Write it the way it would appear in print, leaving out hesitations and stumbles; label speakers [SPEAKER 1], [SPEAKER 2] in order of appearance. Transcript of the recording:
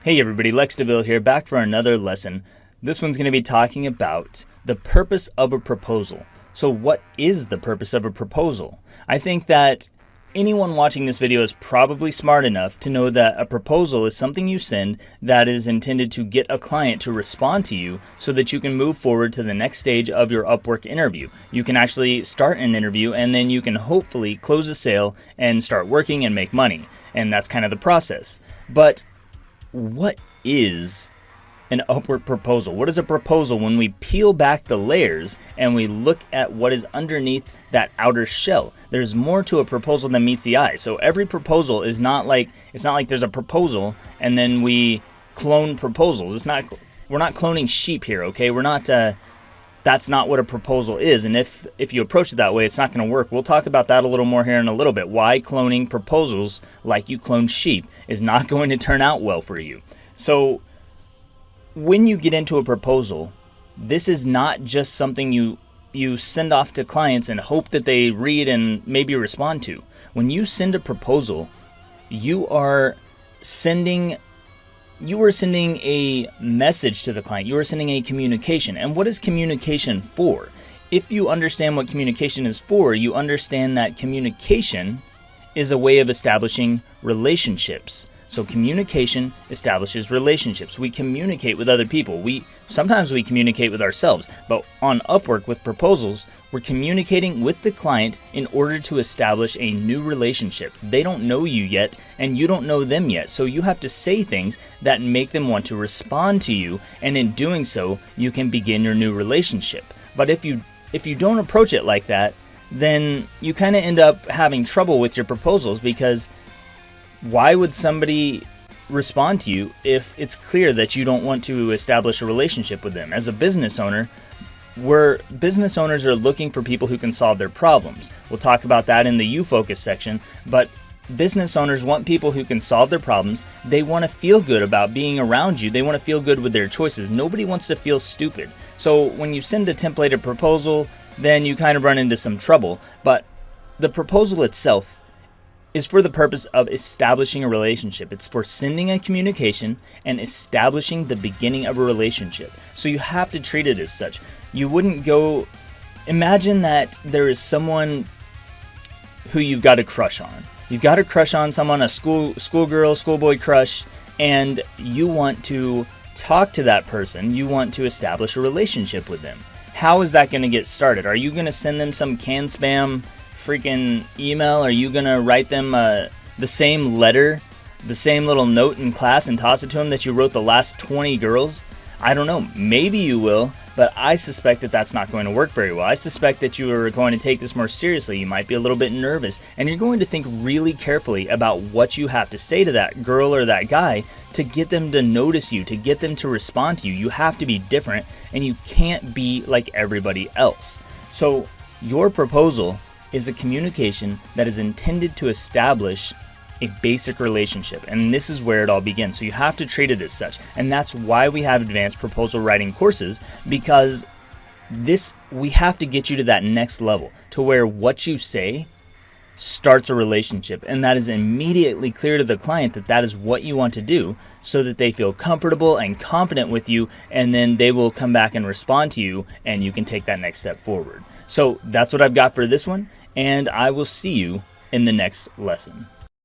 [SPEAKER 1] Hey everybody, Lex DeVille here, back for another lesson. This one's going to be talking about the purpose of a proposal. So what is the purpose of a proposal? I think that anyone watching this video is probably smart enough to know that a proposal is something you send that is intended to get a client to respond to you so that you can move forward to the next stage of your Upwork interview. You can actually start an interview and then you can hopefully close a sale and start working and make money. And that's kind of the process. But what is an Upwork proposal? What is a proposal when we peel back the layers and we look at what is underneath that outer shell? There's more to a proposal than meets the eye. So every proposal is not like, it's not like there's a proposal and then we clone proposals. We're not cloning sheep here, okay? That's not what a proposal is. And if you approach it that way, it's not going to work. We'll talk about that a little more here in a little bit. Why cloning proposals like you clone sheep is not going to turn out well for you. So when you get into a proposal, this is not just something you send off to clients and hope that they read and maybe respond to. When you send a proposal, you are sending a message to the client. You are sending a communication. And what is communication for? If you understand what communication is for, you understand that communication is a way of establishing relationships. So communication establishes relationships. We communicate with other people. Sometimes we communicate with ourselves, but on Upwork with proposals, we're communicating with the client in order to establish a new relationship. They don't know you yet, and you don't know them yet. So you have to say things that make them want to respond to you, and in doing so, you can begin your new relationship. But if you don't approach it like that, then you kind of end up having trouble with your proposals, because why would somebody respond to you if it's clear that you don't want to establish a relationship with them? As a business owner, business owners are looking for people who can solve their problems. We'll talk about that in the You Focus section, but business owners want people who can solve their problems. They want to feel good about being around you. They want to feel good with their choices. Nobody wants to feel stupid. So when you send a templated proposal, then you kind of run into some trouble. But the proposal itself is for the purpose of establishing a relationship. It's for sending a communication and establishing the beginning of a relationship. So you have to treat it as such. You wouldn't go, imagine that there is someone who you've got a crush on. You've got a crush on someone, a schoolgirl, schoolboy crush, and you want to talk to that person. You want to establish a relationship with them. How is that going to get started? Are you going to send them some canned spam freaking email? Are you gonna write them the same letter, the same little note in class and toss it to them that you wrote the last 20 girls? I don't know, maybe you will, but I suspect that that's not going to work very well. I suspect that you are going to take this more seriously. You might be a little bit nervous, and you're going to think really carefully about what you have to say to that girl or that guy to get them to notice you, to get them to respond to you. You have to be different, and you can't be like everybody else. So your proposal is a communication that is intended to establish a basic relationship, and this is where it all begins. So you have to treat it as such, and that's why we have advanced proposal writing courses, because we have to get you to that next level, to where what you say starts a relationship, and that is immediately clear to the client that that is what you want to do, so that they feel comfortable and confident with you, and then they will come back and respond to you, and you can take that next step forward. So that's what I've got for this one, and I will see you in the next lesson.